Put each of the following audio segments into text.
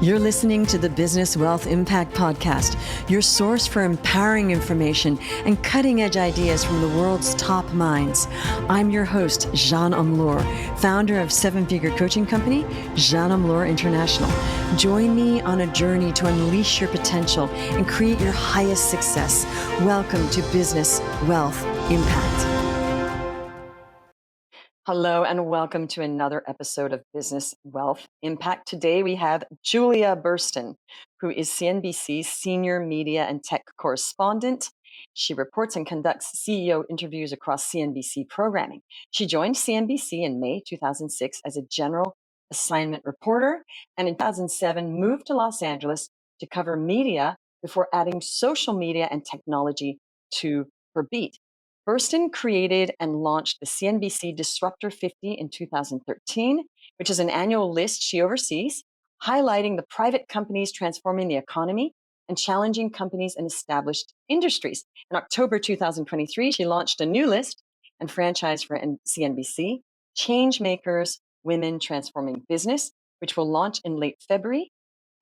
You're listening to the Business Wealth Impact Podcast, your source for empowering information and cutting-edge ideas from the world's top minds. I'm your host, Jeanne Omlor, founder of seven-figure coaching company, Jeanne Omlor International. Join me on a journey to unleash your potential and create your highest success. Welcome to Business Wealth Impact. Hello and welcome to another episode of Business Wealth Impact. Today we have Julia Boorstin, who is CNBC's Senior Media and Tech Correspondent. She reports and conducts CEO interviews across CNBC programming. She joined CNBC in May 2006 as a general assignment reporter, and in 2007 moved to Los Angeles to cover media before adding social media and technology to her beat. Boorstin created and launched the CNBC Disruptor 50 in 2013, which is an annual list she oversees, highlighting the private companies transforming the economy and challenging companies in established industries. In October 2023, she launched a new list and franchise for CNBC, Changemakers, Women Transforming Business, which will launch in late February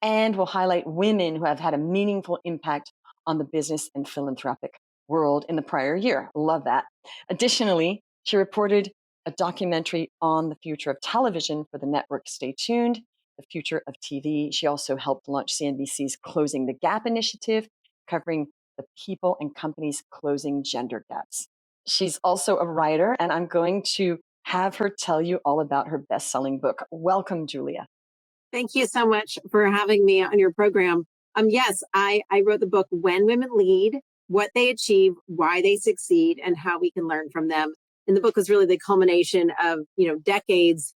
and will highlight women who have had a meaningful impact on the business and philanthropic world in the prior year. Love that. Additionally, she reported a documentary on the future of television for the network Stay Tuned, the future of TV. She also helped launch CNBC's Closing the Gap initiative, covering the people and companies closing gender gaps. She's also a writer, and I'm going to have her tell you all about her best-selling book. Welcome, Julia. Thank you so much for having me on your program. Yes, I wrote the book When Women Lead, What They Achieve, Why They Succeed, and How We Can Learn from Them. And the book was really the culmination of decades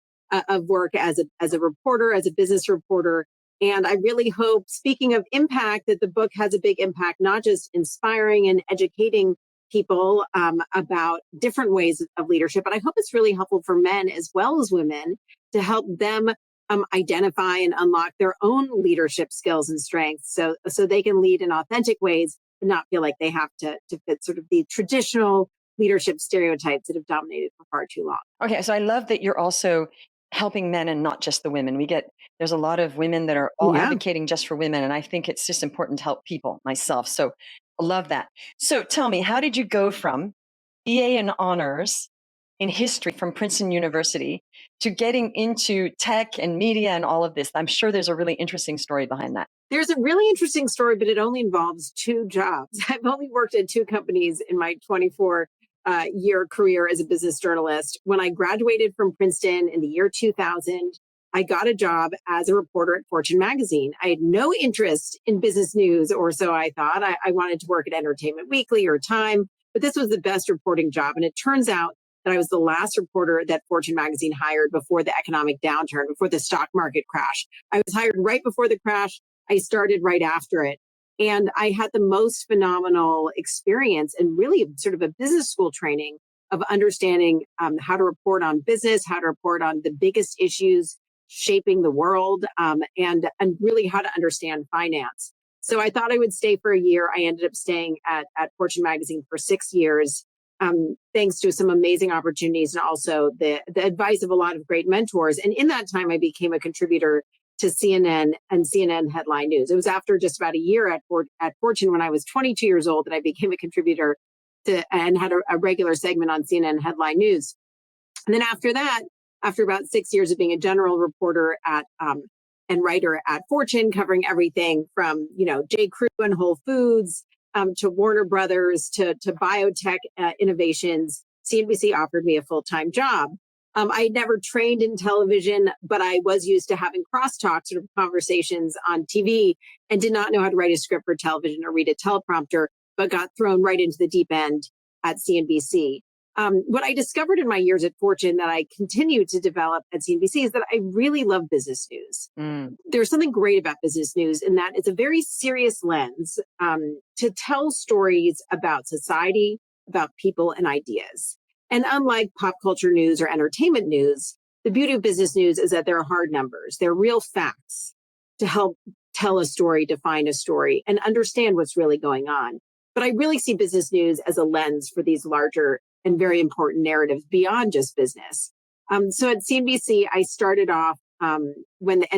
of work as a reporter, as a business reporter. And I really hope, speaking of impact, that the book has a big impact, not just inspiring and educating people about different ways of leadership, but I hope it's really helpful for men as well as women to help them identify and unlock their own leadership skills and strengths so they can lead in authentic ways and not feel like they have to fit sort of the traditional leadership stereotypes that have dominated for far too long. Okay, so I love that you're also helping men and not just the women. There's a lot of women that are all advocating just for women, and I think it's just important to help people myself. So I love that. So tell me, how did you go from BA in honors in history from Princeton University to getting into tech and media and all of this? I'm sure there's a really interesting story behind that. There's a really interesting story, but it only involves two jobs. I've only worked at two companies in my 24-year career as a business journalist. When I graduated from Princeton in the year 2000, I got a job as a reporter at Fortune magazine. I had no interest in business news, or so I thought. I wanted to work at Entertainment Weekly or Time, but this was the best reporting job. And it turns out that I was the last reporter that Fortune magazine hired before the economic downturn, before the stock market crash. I was hired right before the crash. I started right after it. And I had the most phenomenal experience and really sort of a business school training of understanding how to report on business, how to report on the biggest issues shaping the world, and really how to understand finance. So I thought I would stay for a year. I ended up staying at Fortune magazine for 6 years. Thanks to some amazing opportunities and also the advice of a lot of great mentors. And in that time, I became a contributor to CNN and CNN headline news. It was after just about a year at Fortune, when I was 22 years old, that I became a contributor and had a regular segment on CNN headline news. And then after that, after about 6 years of being a general reporter and writer at Fortune, covering everything from J. Crew and Whole Foods, to Warner Brothers, to biotech innovations, CNBC offered me a full-time job. I had never trained in television, but I was used to having crosstalk sort of conversations on TV and did not know how to write a script for television or read a teleprompter, but got thrown right into the deep end at CNBC. What I discovered in my years at Fortune that I continue to develop at CNBC is that I really love business news. There's something great about business news in that it's a very serious lens to tell stories about society, about people and ideas. And unlike pop culture news or entertainment news, the beauty of business news is that there are hard numbers. They're real facts to help tell a story, define a story, and understand what's really going on. But I really see business news as a lens for these larger and very important narratives beyond just business. So at CNBC, I started off and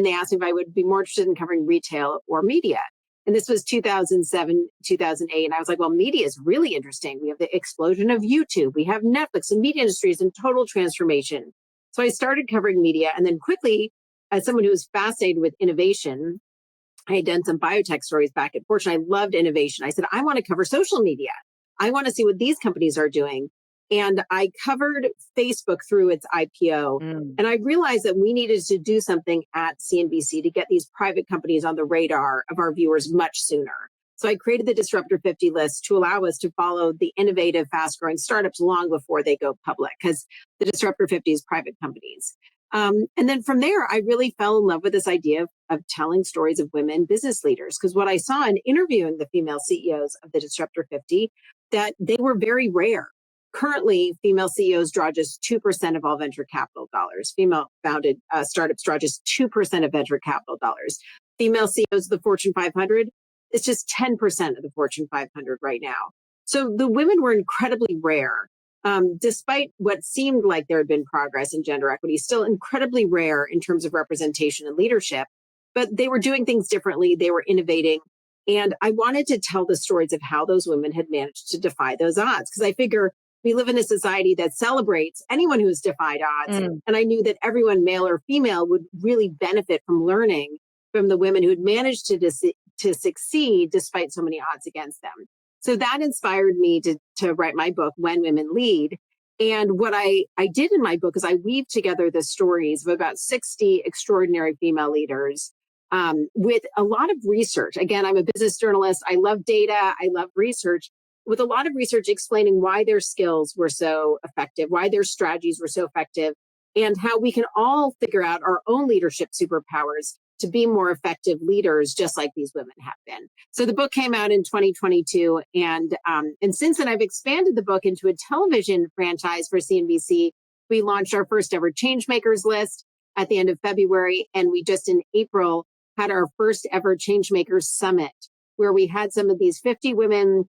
they asked me if I would be more interested in covering retail or media. And this was 2007, 2008. And I was like, well, media is really interesting. We have the explosion of YouTube. We have Netflix, and media industry is in total transformation. So I started covering media. And then quickly, as someone who was fascinated with innovation, I had done some biotech stories back at Fortune. I loved innovation. I said, I want to cover social media. I want to see what these companies are doing. And I covered Facebook through its IPO. And I realized that we needed to do something at CNBC to get these private companies on the radar of our viewers much sooner. So I created the Disruptor 50 list to allow us to follow the innovative, fast-growing startups long before they go public, because the Disruptor 50 is private companies. And then from there, I really fell in love with this idea of telling stories of women business leaders, because what I saw in interviewing the female CEOs of the Disruptor 50, that they were very rare. Currently, female CEOs draw just 2% of all venture capital dollars. Female-founded startups draw just 2% of venture capital dollars. Female CEOs of the Fortune 500, it's just 10% of the Fortune 500 right now. So the women were incredibly rare. Despite what seemed like there had been progress in gender equity, still incredibly rare in terms of representation and leadership. But they were doing things differently. They were innovating. And I wanted to tell the stories of how those women had managed to defy those odds, because I figure we live in a society that celebrates anyone who's defied odds. And I knew that everyone, male or female, would really benefit from learning from the women who'd managed to succeed despite so many odds against them. So that inspired me to write my book, When Women Lead. And what I did in my book is I weaved together the stories of about 60 extraordinary female leaders with a lot of research. Again, I'm a business journalist. I love data. I love research, with a lot of research explaining why their skills were so effective, why their strategies were so effective, and how we can all figure out our own leadership superpowers to be more effective leaders, just like these women have been. So the book came out in 2022. And since then, I've expanded the book into a television franchise for CNBC. We launched our first ever Changemakers list at the end of February. And we just in April had our first ever Changemakers Summit, where we had some of these 50 women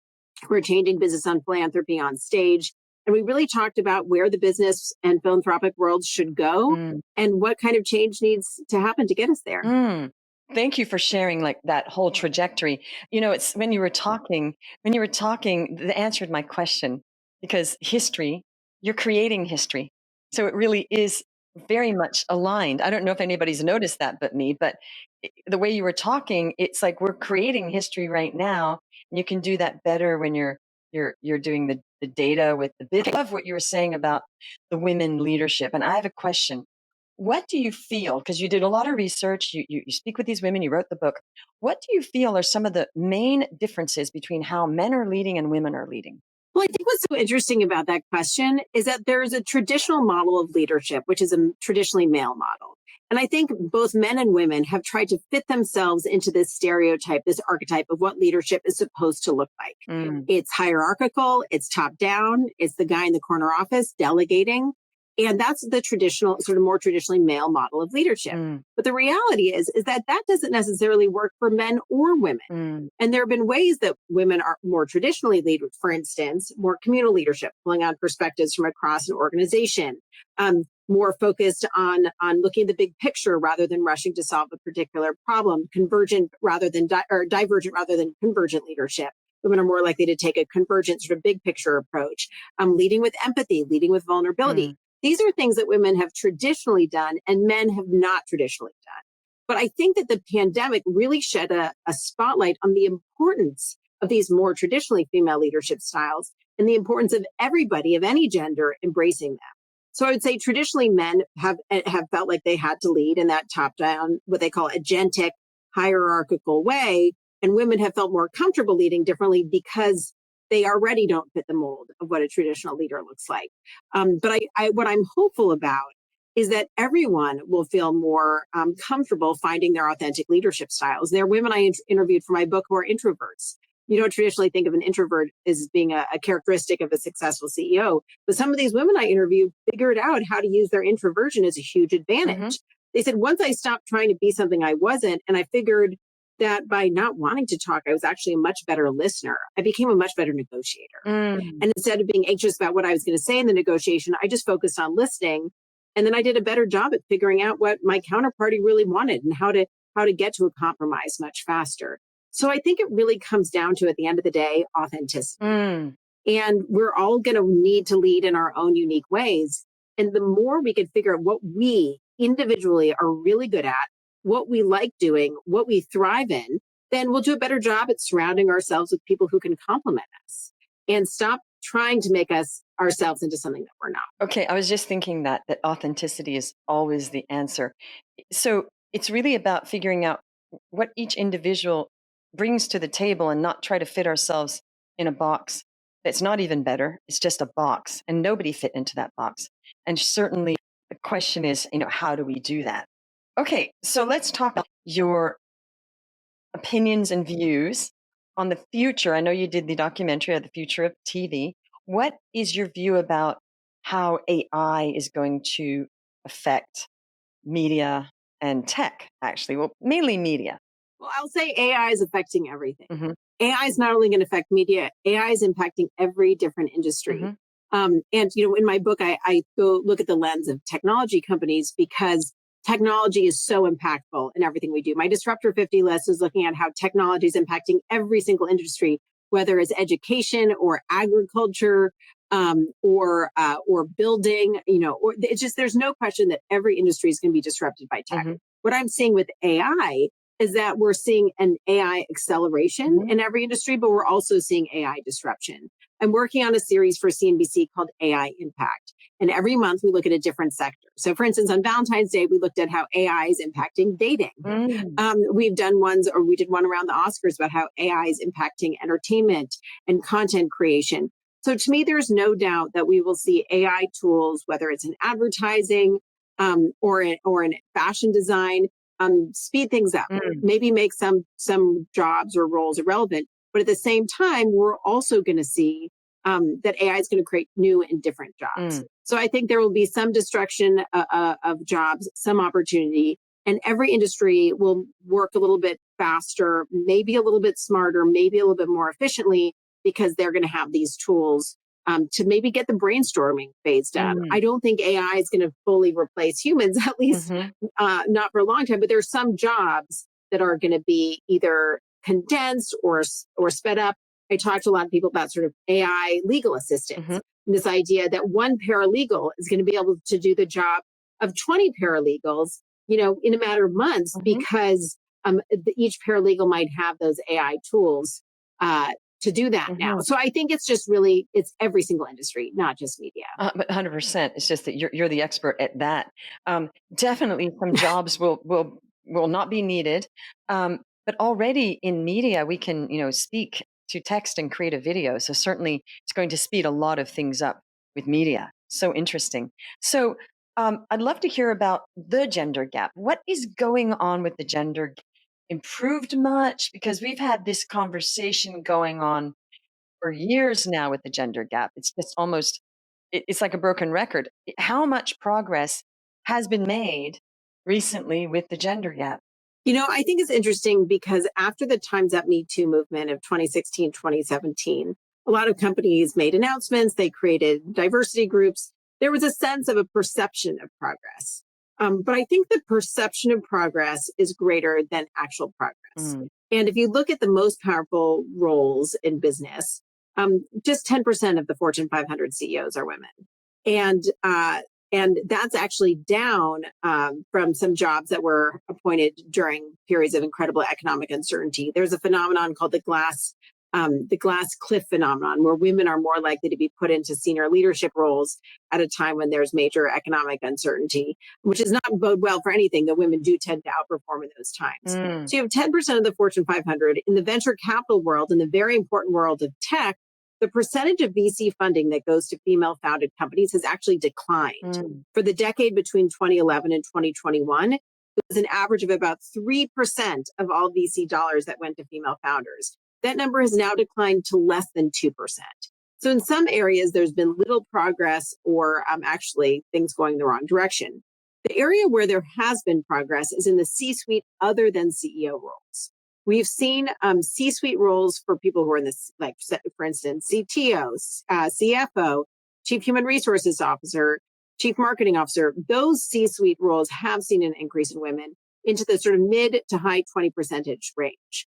who are changing business and philanthropy on stage. And we really talked about where the business and philanthropic worlds should go and what kind of change needs to happen to get us there. Thank you for sharing like that whole trajectory. You know, it's when you were talking, that answered my question, because history, you're creating history. So it really is very much aligned. I don't know if anybody's noticed that but me, but the way you were talking, it's like we're creating history right now. And you can do that better when you're doing the data with the bid. I love what you were saying about the women leadership. And I have a question. What do you feel? Because you did a lot of research, you speak with these women, you wrote the book. What do you feel are some of the main differences between how men are leading and women are leading? Well, I think what's so interesting about that question is that there's a traditional model of leadership, which is a traditionally male model. And I think both men and women have tried to fit themselves into this stereotype, this archetype of what leadership is supposed to look like. It's hierarchical, it's top down, it's the guy in the corner office delegating. And that's the traditional, sort of more traditionally male model of leadership. But the reality is that doesn't necessarily work for men or women. And there have been ways that women are more traditionally lead, for instance, more communal leadership, pulling on perspectives from across an organization, more focused on looking at the big picture rather than rushing to solve a particular problem, convergent rather than divergent rather than convergent leadership. Women are more likely to take a convergent sort of big picture approach, leading with empathy, leading with vulnerability. These are things that women have traditionally done and men have not traditionally done. But I think that the pandemic really shed a spotlight on the importance of these more traditionally female leadership styles and the importance of everybody of any gender embracing them. So I would say traditionally men have felt like they had to lead in that top-down, what they call agentic, hierarchical way, and women have felt more comfortable leading differently because they already don't fit the mold of what a traditional leader looks like. But what I'm hopeful about is that everyone will feel more comfortable finding their authentic leadership styles. There are women I interviewed for my book who are introverts. You don't traditionally think of an introvert as being a characteristic of a successful CEO, but some of these women I interviewed figured out how to use their introversion as a huge advantage. They said, once I stopped trying to be something I wasn't, and I figured that by not wanting to talk, I was actually a much better listener. I became a much better negotiator. And instead of being anxious about what I was going to say in the negotiation, I just focused on listening. And then I did a better job at figuring out what my counterparty really wanted and how to get to a compromise much faster. So I think it really comes down to, at the end of the day, authenticity. And we're all going to need to lead in our own unique ways. And the more we can figure out what we individually are really good at, what we like doing, what we thrive in, then we'll do a better job at surrounding ourselves with people who can complement us and stop trying to make ourselves into something that we're not. Okay, I was just thinking that authenticity is always the answer. So it's really about figuring out what each individual brings to the table and not try to fit ourselves in a box that's not even better. It's just a box, and nobody fit into that box. And certainly the question is, how do we do that? Okay, so let's talk about your opinions and views on the future. I know you did the documentary on the future of TV. What is your view about how AI is going to affect media and tech, actually? Well, mainly media. Well, I'll say AI is affecting everything. Mm-hmm. AI is not only going to affect media, AI is impacting every different industry. Mm-hmm. And, in my book, I go look at the lens of technology companies because technology is so impactful in everything we do. My Disruptor 50 list is looking at how technology is impacting every single industry, whether it's education or agriculture, or building, or it's just, there's no question that every industry is going to be disrupted by tech. Mm-hmm. What I'm seeing with AI is that we're seeing an AI acceleration in every industry, but we're also seeing AI disruption. I'm working on a series for CNBC called AI Impact. And every month we look at a different sector. So for instance, on Valentine's Day, we looked at how AI is impacting dating. We did one around the Oscars about how AI is impacting entertainment and content creation. So to me, there's no doubt that we will see AI tools, whether it's in advertising or in fashion design, speed things up, maybe make some jobs or roles irrelevant. But at the same time, we're also going to see that AI is going to create new and different jobs. So I think there will be some destruction of jobs, some opportunity, and every industry will work a little bit faster, maybe a little bit smarter, maybe a little bit more efficiently, because they're going to have these tools to maybe get the brainstorming phase done. I don't think AI is going to fully replace humans, at least not for a long time, but there's some jobs that are going to be either condensed or sped up. I talked to a lot of people about sort of AI legal assistants, this idea that one paralegal is going to be able to do the job of 20 paralegals, in a matter of months, because each paralegal might have those AI tools to do that now. So I think it's just really, it's every single industry, not just media. But 100%. It's just that you're the expert at that. Definitely some jobs will not be needed. But already in media, we can, speak to text and create a video. So certainly it's going to speed a lot of things up with media. So interesting. So I'd love to hear about the gender gap. What is going on with the gender gap? Improved much? Because we've had this conversation going on for years now with the gender gap. It's just almost, it's like a broken record. How much progress has been made recently with the gender gap? I think it's interesting because after the Time's Up Me Too movement of 2016, 2017, a lot of companies made announcements. They created diversity groups. There was a sense of a perception of progress. But I think the perception of progress is greater than actual progress. And if you look at the most powerful roles in business, just 10% of the Fortune 500 CEOs are women. And that's actually down from some jobs that were appointed during periods of incredible economic uncertainty. There's a phenomenon called the glass cliff phenomenon, where women are more likely to be put into senior leadership roles at a time when there's major economic uncertainty, which is not bode well for anything. The women do tend to outperform in those times. So you have 10% of the Fortune 500 in the venture capital world, in the very important world of tech. The percentage of VC funding that goes to female-founded companies has actually declined. For the decade between 2011 and 2021, it was an average of about 3% of all VC dollars that went to female founders. That number has now declined to less than 2%. So in some areas, there's been little progress or actually things going the wrong direction. The area where there has been progress is in the C-suite other than CEO roles. We've seen C-suite roles for people who are in this, like, for instance, CTO, CFO, Chief Human Resources Officer, chief marketing officer, those C-suite roles have seen an increase in women into the sort of mid to high 20% range.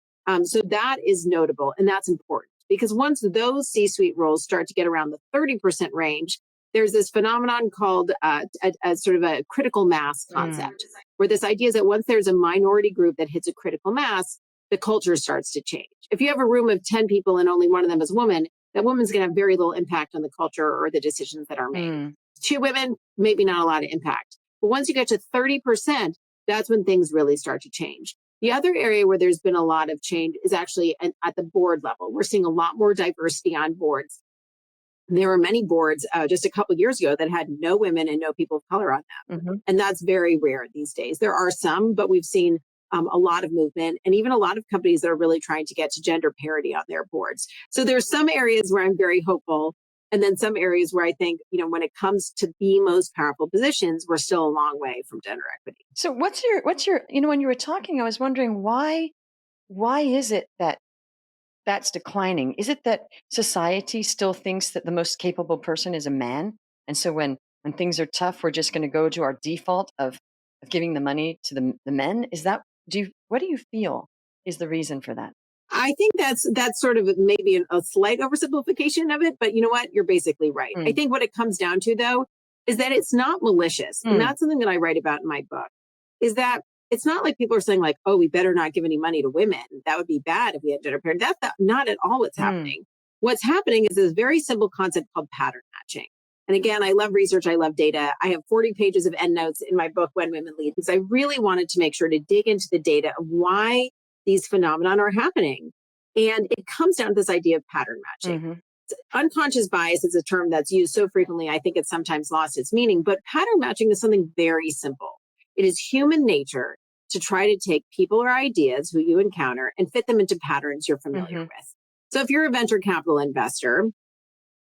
So that is notable, and that's important because once those C-suite roles start to get around the 30% range, there's this phenomenon called a sort of a critical mass concept, where this idea is that once there's a minority group that hits a critical mass, the culture starts to change. If you have a room of 10 people and only one of them is a woman, that woman's going to have very little impact on the culture or the decisions that are made. Two women, maybe not a lot of impact. But once you get to 30%, that's when things really start to change. The other area where there's been a lot of change is actually at the board level. We're seeing a lot more diversity on boards. There were many boards just a couple of years ago that had no women and no people of color on them. And that's very rare these days. There are some, but we've seen a lot of movement and even a lot of companies that are really trying to get to gender parity on their boards. So there's some areas where I'm very hopeful. And then some areas where I think, when it comes to the most powerful positions, we're still a long way from gender equity. So what's your, when you were talking, I was wondering why is it that that's declining? Is it that society still thinks that the most capable person is a man? And so when things are tough, we're just going to go to our default of giving the money to the men? Is that, what do you feel is the reason for that? I think that's sort of maybe a slight oversimplification of it, but you know what? You're basically right. I think what it comes down to, though, is that it's not malicious. And that's something that I write about in my book, is that it's not like people are saying like, oh, we better not give any money to women. That would be bad if we had gender parity. That's not at all what's happening. What's happening is this very simple concept called pattern matching. And again, I love research. I love data. I have 40 pages of endnotes in my book, When Women Lead, because I really wanted to make sure to dig into the data of why these phenomena are happening. And it comes down to this idea of pattern matching. Unconscious bias is a term that's used so frequently, I think it's sometimes lost its meaning, but pattern matching is something very simple. It is human nature to try to take people or ideas who you encounter and fit them into patterns you're familiar with. So if you're a venture capital investor,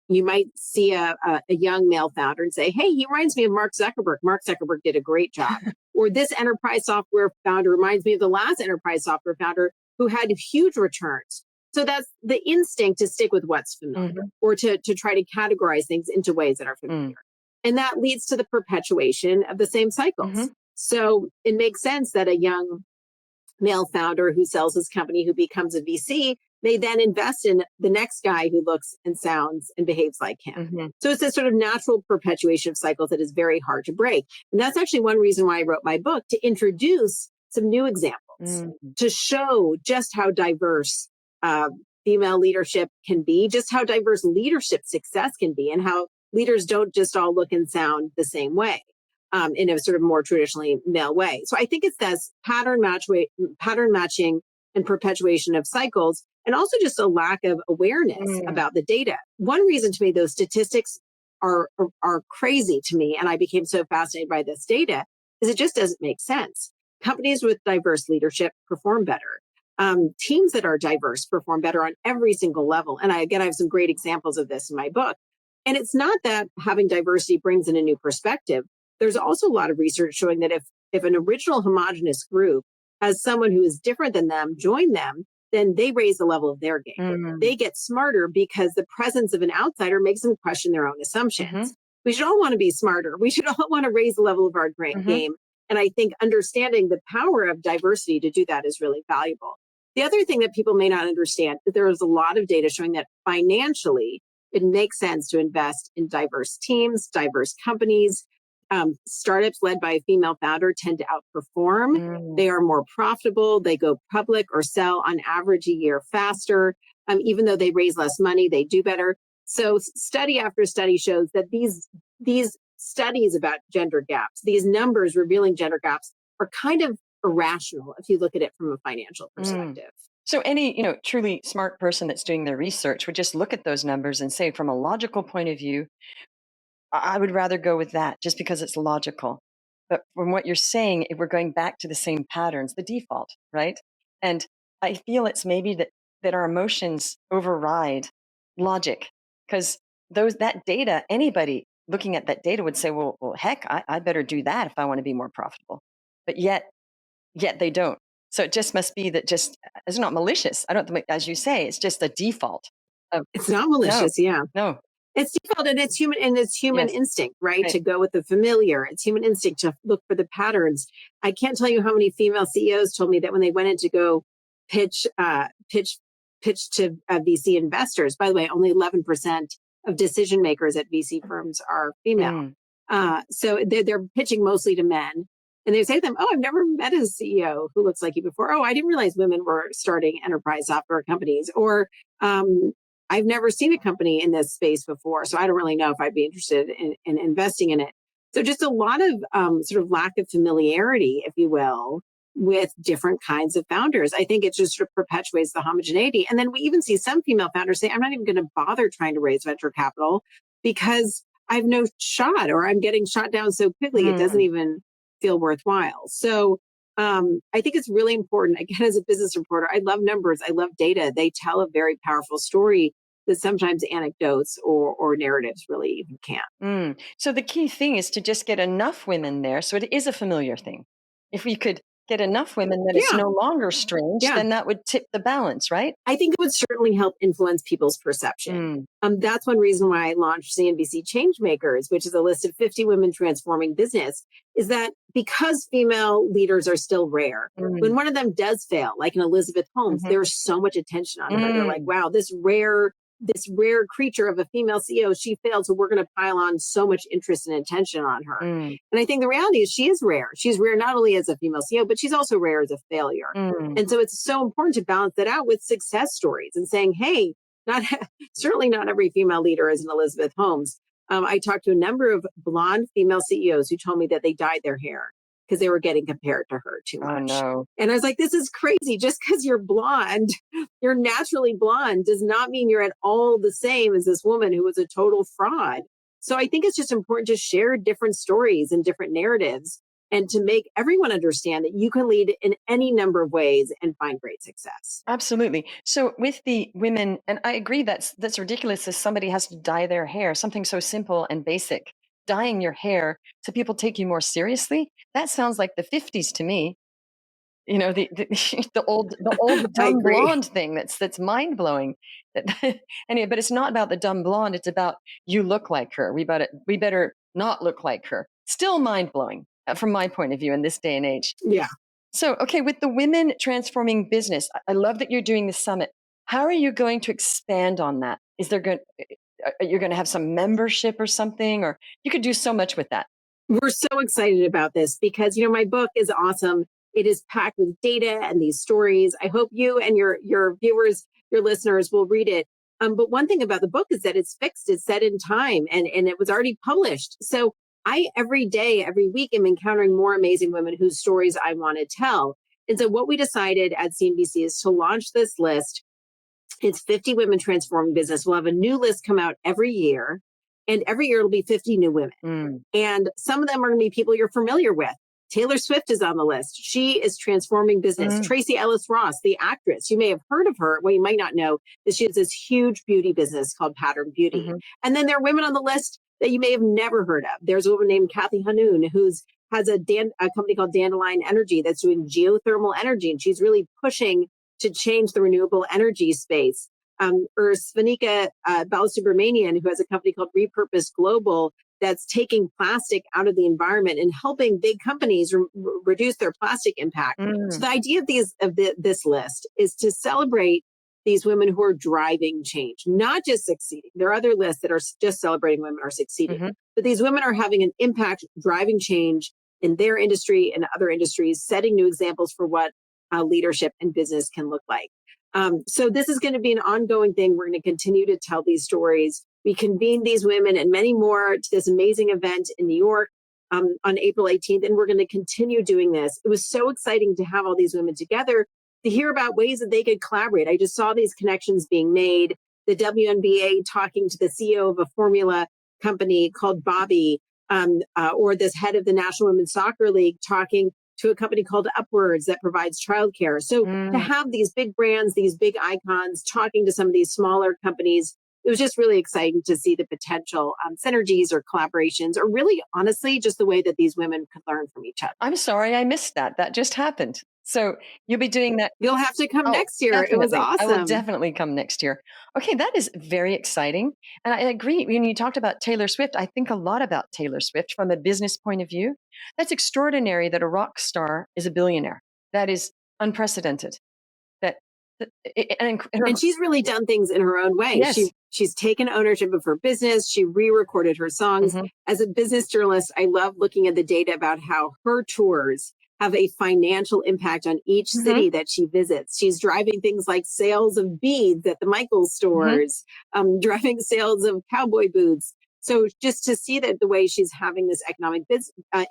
you might see a young male founder and say, hey, he reminds me of Mark Zuckerberg. Mark Zuckerberg did a great job. Or this enterprise software founder reminds me of the last enterprise software founder who had huge returns. So that's the instinct to stick with what's familiar or to try to categorize things into ways that are familiar. And that leads to the perpetuation of the same cycles. So it makes sense that a young male founder who sells his company, who becomes a VC, may then invest in the next guy who looks and sounds and behaves like him. So it's this sort of natural perpetuation of cycles that is very hard to break. And that's actually one reason why I wrote my book, to introduce some new examples, to show just how diverse female leadership can be, just how diverse leadership success can be, and how leaders don't just all look and sound the same way. In a sort of more traditionally male way. So I think it's this pattern matching and perpetuation of cycles, and also just a lack of awareness about the data. One reason to me those statistics are crazy to me, and I became so fascinated by this data, is it just doesn't make sense. Companies with diverse leadership perform better. Teams that are diverse perform better on every single level. And I have some great examples of this in my book. And it's not that having diversity brings in a new perspective. There's also a lot of research showing that if an original homogenous group has someone who is different than them join them, then they raise the level of their game. They get smarter because the presence of an outsider makes them question their own assumptions. We should all want to be smarter. We should all want to raise the level of our game. And I think understanding the power of diversity to do that is really valuable. The other thing that people may not understand is there is a lot of data showing that financially, it makes sense to invest in diverse teams, diverse companies. Startups led by a female founder tend to outperform. They are more profitable. They go public or sell on average a year faster. Even though they raise less money, they do better. So study after study shows that these studies about gender gaps, these numbers revealing gender gaps, are kind of irrational if you look at it from a financial perspective. So any, truly smart person that's doing their research would just look at those numbers and say, from a logical point of view, I would rather go with that just because it's logical. But from what you're saying, if we're going back to the same patterns, the default, right? And I feel it's maybe that our emotions override logic, because that data, anybody looking at that data would say, well heck, I better do that if I want to be more profitable. But yet they don't. So it just must be that it's not malicious. I don't think, as you say, it's just a default. It's not malicious, No. It's default and it's human Yes. instinct, right? Right. To go with the familiar. It's human instinct to look for the patterns. I can't tell you how many female CEOs told me that when they went in to go pitch, pitch to VC investors. By the way, only 11% of decision makers at VC firms are female. Mm. So they're pitching mostly to men. And they say to them, "Oh, I've never met a CEO who looks like you before. Oh, I didn't realize women were starting enterprise software companies." Or, "I've never seen a company in this space before, so I don't really know if I'd be interested in investing in it." So just a lot of sort of lack of familiarity, if you will, with different kinds of founders. I think it just sort of perpetuates the homogeneity. And then we even see some female founders say, "I'm not even going to bother trying to raise venture capital because I've no shot, or I'm getting shot down so quickly, it doesn't Mm. even feel worthwhile." So I think it's really important. Again, as a business reporter, I love numbers, I love data. They tell a very powerful story that sometimes anecdotes or narratives really even can't. Mm. So the key thing is to just get enough women there so it is a familiar thing. If we could get enough women that it's Yeah, no longer strange, yeah. then that would tip the balance, right? I think it would certainly help influence people's perception. Mm. That's one reason why I launched CNBC Changemakers, which is a list of 50 women transforming business, is that because female leaders are still rare, Mm. when one of them does fail, like an Elizabeth Holmes, Mhm. there's so much attention on her. They're like, Mm. "Wow, this rare creature of a female CEO, she failed, so we're going to pile on so much interest and attention on her." Mm. And I think the reality is she is rare. She's rare not only as a female CEO, but she's also rare as a failure. Mm. And so it's so important to balance that out with success stories and saying, "Hey, not certainly not every female leader is an Elizabeth Holmes." I talked to a number of blonde female CEOs who told me that they dyed their hair because they were getting compared to her too Oh, much. no. And I was like, "This is crazy. Just because you're blonde, you're naturally blonde, does not mean you're at all the same as this woman who was a total fraud." So I think it's just important to share different stories and different narratives and to make everyone understand that you can lead in any number of ways and find great success. Absolutely. So with the women, and I agree that's ridiculous if somebody has to dye their hair, something so simple and basic. Dyeing your hair so people take you more seriously, that sounds like the 50s to me. You know, the the old I dumb agree. blonde thing that's mind-blowing. That anyway, but it's not about the dumb blonde, it's about you look like her. We better not look like her. Still mind-blowing, from my point of view in this day and age. Yeah. So, okay, with the women transforming business, I love that you're doing the summit. How are you going to expand on that? Is there going you're going to have some membership or something, or you could do so much with that. We're so excited about this because, my book is awesome. It is packed with data and these stories. I hope you and your viewers, your listeners will read it. But one thing about the book is that it's fixed, it's set in time, and it was already published. So I, every day, every week, am encountering more amazing women whose stories I want to tell. And so what we decided at CNBC is to launch this list. It's 50 women transforming business. We'll have a new list come out every year. And every year it'll be 50 new women. Mm. And some of them are going to be people you're familiar with. Taylor Swift is on the list. She is transforming business. Mm. Tracy Ellis Ross, the actress, you may have heard of her. What you might not know is she has this huge beauty business called Pattern Beauty. Hmm. And then there are women on the list that you may have never heard of. There's a woman named Kathy Hanoun who's has a company called Dandelion Energy that's doing geothermal energy, and she's really pushing to change the renewable energy space. Or Svanika Balasubramanian, who has a company called Repurpose Global that's taking plastic out of the environment and helping big companies reduce their plastic impact. So Mm. the idea of this list is to celebrate these women who are driving change, not just succeeding. There are other lists that are just celebrating women are succeeding, Hmm. but these women are having an impact, driving change in their industry and other industries, setting new examples for what leadership and business can look like. So this is going to be an ongoing thing. We're going to continue to tell these stories. We convened these women and many more to this amazing event in New York on April 18th, and we're going to continue doing this. It was so exciting to have all these women together to hear about ways that they could collaborate. I just saw these connections being made. The WNBA talking to the CEO of a formula company called Bobby, or this head of the National Women's Soccer League talking to a company called Upwards that provides childcare. So to Mm. have these big brands, these big icons talking to some of these smaller companies, it was just really exciting to see the potential synergies or collaborations, or really, honestly, just the way that these women could learn from each other. I'm sorry I missed that. That just happened. So you'll be doing that. You'll have to come Oh, next year. It was definitely. I will awesome. definitely come next year. Okay, that is very exciting. And I agree. When you talked about Taylor Swift, I think a lot about Taylor Swift from a business point of view. That's extraordinary that a rock star is a billionaire. That is unprecedented. That, and And she's really done things in her own way. yes. She's taken ownership of her business. She re-recorded her songs. Mm-hmm. As a business journalist, I love looking at the data about how her tours have a financial impact on each Mm-hmm. city that she visits. She's driving things like sales of beads at the Michaels Mm-hmm. stores, driving sales of cowboy boots. So just to see that the way she's having this economic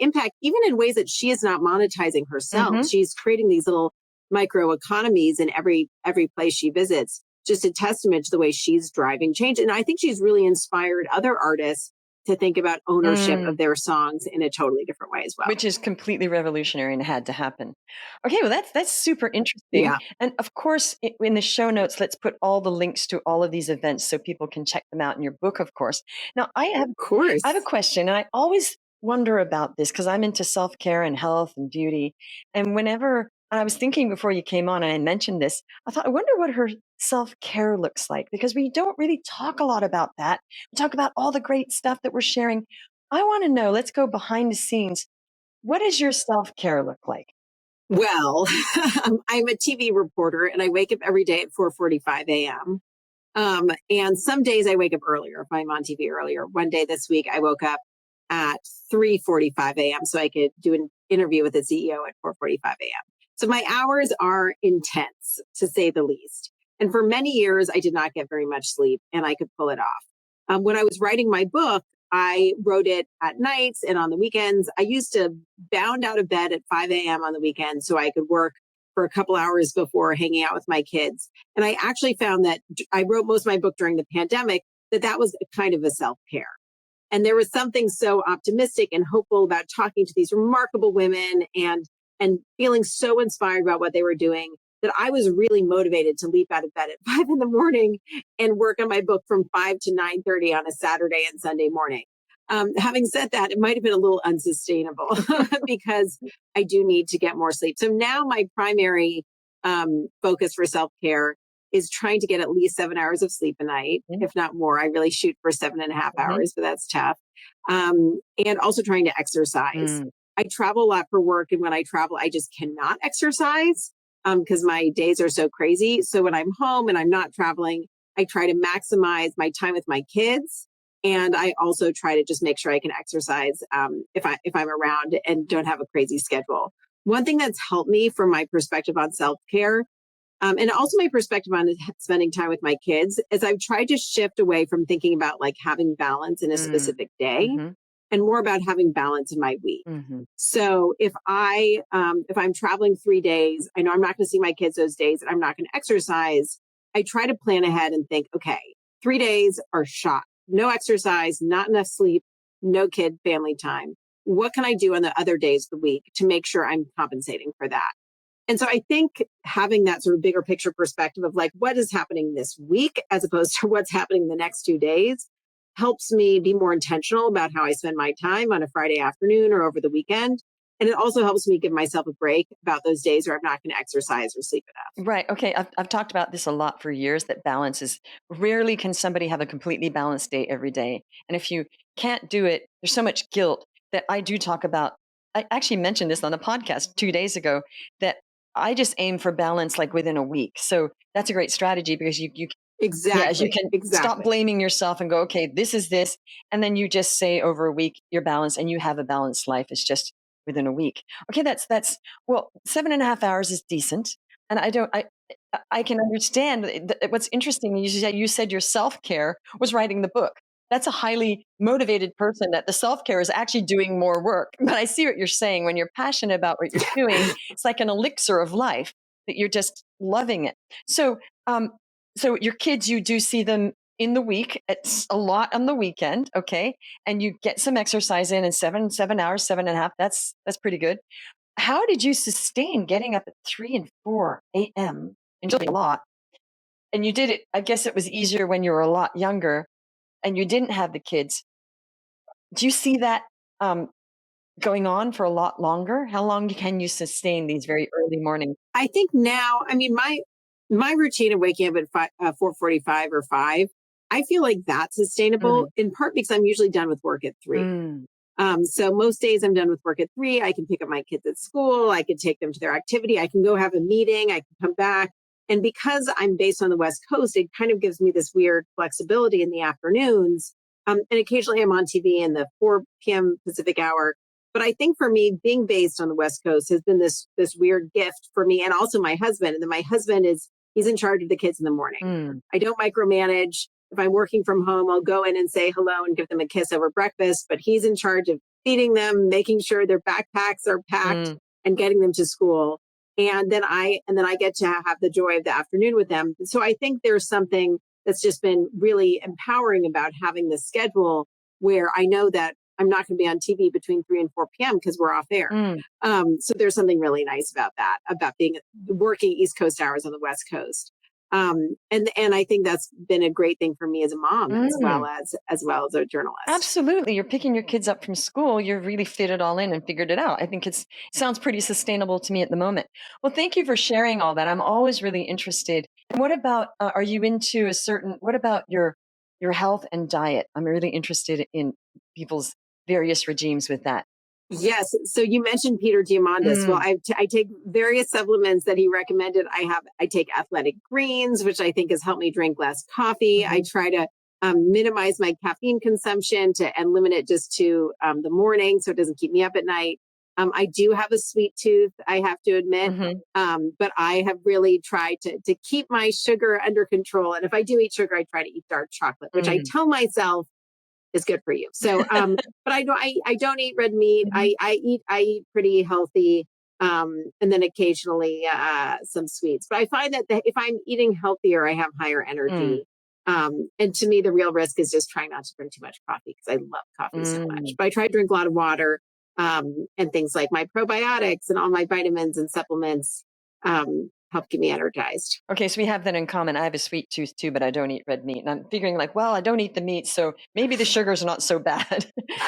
impact, even in ways that she is not monetizing herself, Mm-hmm. she's creating these little micro economies in every place she visits. Just a testament to the way she's driving change. And I think she's really inspired other artists to think about ownership Mm. of their songs in a totally different way as well. Which is completely revolutionary and had to happen. Okay, well, that's super interesting. Yeah, And of course, in the show notes, let's put all the links to all of these events so people can check them out in your book, of course. Now, of I have a course. question, and I always wonder about this because I'm into self care and health and beauty. And I was thinking before you came on and I mentioned this, I thought, I wonder what her self care looks like because we don't really talk a lot about that. We talk about all the great stuff that we're sharing. I want to know, let's go behind the scenes. What does your self care look like? Well, I'm a TV reporter and I wake up every day at 4:45 a.m. And some days I wake up earlier if I'm on TV earlier. One day this week I woke up at 3:45 a.m. so I could do an interview with the CEO at 4:45 a.m. So my hours are intense, to say the least. And for many years, I did not get very much sleep, and I could pull it off. When I was writing my book, I wrote it at nights and on the weekends. I used to bound out of bed at 5 a.m. on the weekend so I could work for a couple hours before hanging out with my kids. And I actually found that I wrote most of my book during the pandemic, that was kind of a self care. And there was something so optimistic and hopeful about talking to these remarkable women and feeling so inspired about what they were doing that I was really motivated to leap out of bed at 5 in the morning and work on my book from 5 to 9:30 on a Saturday and Sunday morning. Having said that, it might have been a little unsustainable because I do need to get more sleep. So now my primary focus for self care is trying to get at least 7 hours of sleep a night, Mhm. if not more. I really shoot for 7.5 Mhm. hours, but that's tough. And also trying to exercise. Mm. I travel a lot for work, and when I travel, I just cannot exercise because my days are so crazy. So when I'm home and I'm not traveling, I try to maximize my time with my kids, and I also try to just make sure I can exercise if I'm around and don't have a crazy schedule. One thing that's helped me from my perspective on self care and also my perspective on spending time with my kids is I've tried to shift away from thinking about like having balance in a Mm. specific day Mhm. and more about having balance in my week. Mhm. So if I'm traveling 3 days, I know I'm not going to see my kids those days and I'm not going to exercise. I try to plan ahead and think, okay, 3 days are shot. No exercise, not enough sleep, no kid family time. What can I do on the other days of the week to make sure I'm compensating for that? And so I think having that sort of bigger picture perspective of like what is happening this week as opposed to what's happening the next 2 days helps me be more intentional about how I spend my time on a Friday afternoon or over the weekend. And it also helps me give myself a break about those days where I'm not going to exercise or sleep enough. Right. Okay. I've talked about this a lot for years that balance is rarely can somebody have a completely balanced day every day. And if you can't do it, there's so much guilt that I do talk about. I actually mentioned this on the podcast 2 days ago that I just aim for balance like within a week. So that's a great strategy because you Exactly. can stop Exactly. blaming yourself and go, okay, this is this. And then you just say over a week, you're balanced and you have a balanced life. It's just within a week. Okay. Well, 7.5 hours is decent. And I can understand what's interesting. You said your self-care was writing the book. That's a highly motivated person that the self-care is actually doing more work. But I see what you're saying. When you're passionate about what you're doing, it's like an elixir of life that you're just loving it. So, um, so your kids, you do see them in the week. It's a lot on the weekend, okay? And you get some exercise in, and 7 hours, 7.5. That's pretty good. How did you sustain getting up at 3 and 4 a.m. and doing a lot? And you did it. I guess it was easier when you were a lot younger and you didn't have the kids. Do you see that? Um, going on for a lot longer? How long can you sustain these very early morning? I think now, I mean, my routine of waking up at 4:45 or 5, I feel like that's sustainable Mm, in part because I'm usually done with work at 3. mm, So most days I'm done with work at 3. I can pick up my kids at school. I can take them to their activity. I can go have a meeting. I can come back. And because I'm based on the West Coast, it kind of gives me this weird flexibility in the afternoons. And occasionally I'm on TV in the 4 p.m. Pacific hour. But I think for me, being based on the West Coast has been this weird gift for me, and also my husband. And then my husband he's in charge of the kids in the morning. mm, I don't micromanage. If I'm working from home, I'll go in and say hello and give them a kiss over breakfast, but he's in charge of feeding them, making sure their backpacks are packed mm. and getting them to school. And then I get to have the joy of the afternoon with them. So I think there's something that's just been really empowering about having this schedule where I know that I'm not going to be on TV between 3 and 4 p.m. because we're off air. Mm, So there's something really nice about that, about being working East Coast hours on the West Coast. And I think that's been a great thing for me as a mom, mm. as well as a journalist. Absolutely. You're picking your kids up from school. You've really fit it all in and figured it out. I think it sounds pretty sustainable to me at the moment. Well, thank you for sharing all that. I'm always really interested. And what about, are you into what about your health and diet? I'm really interested in people's various regimes with that. Yes. So you mentioned Peter Diamandis. Well, Mm, I take various supplements that he recommended. I take Athletic Greens, which I think has helped me drink less coffee. I mhm, try to minimize my caffeine consumption and limit it just to the morning, so it doesn't keep me up at night. I do have a sweet tooth, I have to admit, mhm, but I have really tried to keep my sugar under control. And if I do eat sugar, I try to eat dark chocolate, which I mm, tell myself is good for you. So, but I don't eat red meat. mhm, I eat pretty healthy, and then occasionally some sweets. But I find that if I'm eating healthier, I have higher mm, energy. And to me, the real risk is just trying not to drink too much coffee because I love coffee so much. mm. But I try to drink a lot of water, and things like my probiotics and all my vitamins and supplements help keep me energized. Okay, so we have that in common. I have a sweet tooth too, but I don't eat red meat. And I'm figuring like, well, I don't eat the meat, so maybe the sugar's not so bad.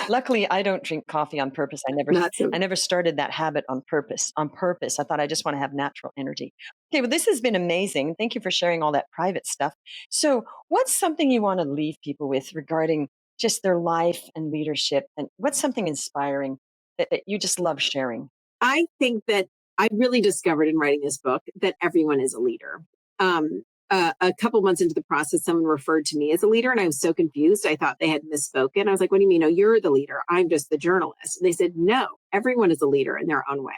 Luckily, I don't drink coffee on purpose. Not so. I never started that habit on purpose. On purpose. I thought I just want to have natural energy. Okay, well, this has been amazing. Thank you for sharing all that private stuff. So, what's something you want to leave people with regarding just their life and leadership? And what's something inspiring that you just love sharing? I think that I really discovered in writing this book that everyone is a leader. A couple months into the process, someone referred to me as a leader, and I was so confused. I thought they had misspoken. I was like, "What do you mean? No, you're the leader. I'm just the journalist." And they said, "No, everyone is a leader in their own way.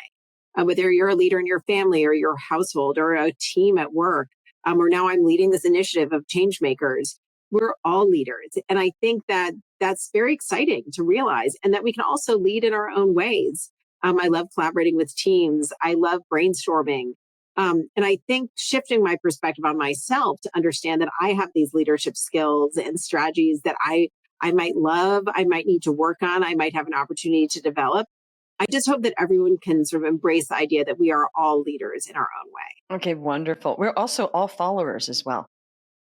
Whether you're a leader in your family or your household or a team at work, or now I'm leading this initiative of Changemakers. We're all leaders, and I think that that's very exciting to realize, and that we can also lead in our own ways. I love collaborating with teams. I love brainstorming. And I think shifting my perspective on myself to understand that I have these leadership skills and strategies that I might love, I might need to work on, I might have an opportunity to develop. I just hope that everyone can sort of embrace the idea that we are all leaders in our own way. Okay, wonderful. We're also all followers as well.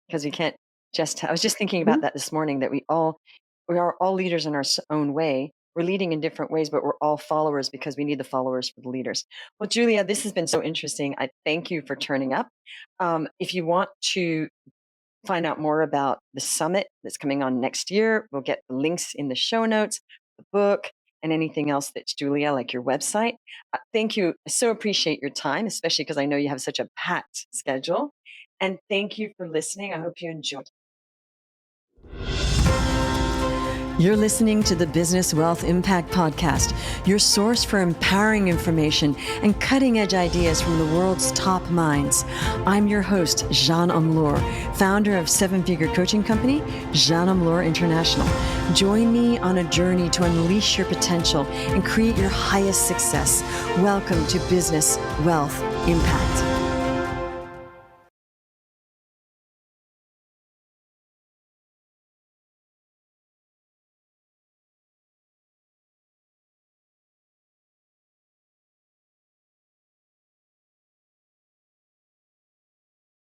Because we can't just I was just thinking about Mhm. that this morning that we are all leaders in our own way. We're leading in different ways, but we're all followers because we need the followers for the leaders. Well, Julia, this has been so interesting. I thank you for turning up. If you want to find out more about the summit that's coming on next year, we'll get the links in the show notes, the book, and anything else that's Julia, like your website. Thank you. I so appreciate your time, especially because I know you have such a packed schedule. And thank you for listening. I hope you enjoyed. You're listening to the Business Wealth Impact Podcast, your source for empowering information and cutting edge ideas from the world's top minds. I'm your host, Jeanne Omlor, founder of seven-figure coaching company, Jeanne Omlor International. Join me on a journey to unleash your potential and create your highest success. Welcome to Business Wealth Impact.